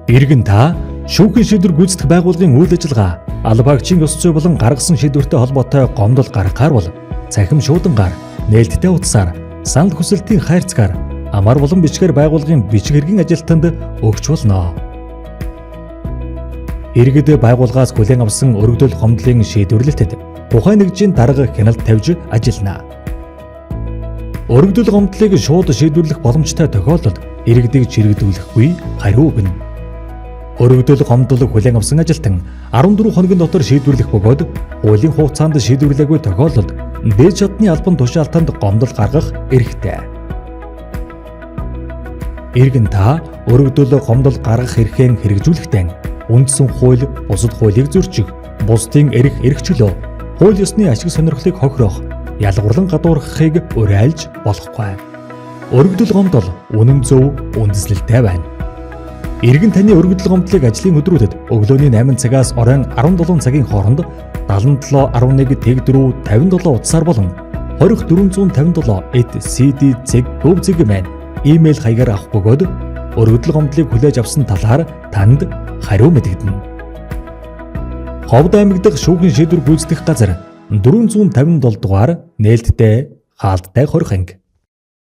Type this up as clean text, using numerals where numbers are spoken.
Иргэн та шүүхийн шийдвэр гүйцэтгэх байгууллагын үйл ажиллагаа албаагчийн ёс зүй болон гаргасан шийдвэртэй холбоотой гомдол гаргахаар бол цахим шуудангаар, нээлттэй утсаар, санал хүсэлтийн хайрцгаар амар болон бичгээр байгууллагын бичиг хэргийн ажилтнанд өгч болно. Иргэд байгууллагаас хүлээн авсан өргөдөл гомдлын шийдвэрлэлтэд тухайн нэгжийн дарга хяналт тавьж ажиллана. Өргөдөл гомдлыг шууд шийдвэрлэх боломжтой тохиолдолд иргэдийг чирэгдүүлэхгүй хариу өгнө. Өргөдөл гомдол хүлээн авсан ажилтан 14 хоногийн дотор шийдвэрлэх бөгөөд хуулийн хугацаанд шийдвэрлээгүй тохиолдолд дээд шатны албан тушаалтанд гомдол гаргах эрхтэй. Иргэн та өргөдөл гомдол гаргах эрхээ хэрэгжүүлэхдээ үндсэн хууль, бусад хуулийг зөрчих, бусдын эрх чөлөө, хууль ёсны ашиг сонирхлыг хохирох, ялгуурлан гадуурхахыг уриалж болохгүй. Өргөдөл гомдол үнэн зөв, үндэслэлтэй байна. Иргэн таны өргөдөл гомдлыг ажлын өдрүүдэд өглөөний 8 цагаас оройн 17 цагийн хооронд 77 11 тэг4 57 утсаар болон 20457@cd.gov.mn имэйл хаягаар авах бөгөөд өргөдөл гомдлыг хүлээж авсан талаар танд хариу мэдэгдэнэ. Ховд аймаг дахь шүүхийн шийдвэр гүйцэтгэх газар 457 дугаар нээлттэй хаалттай хорих анги.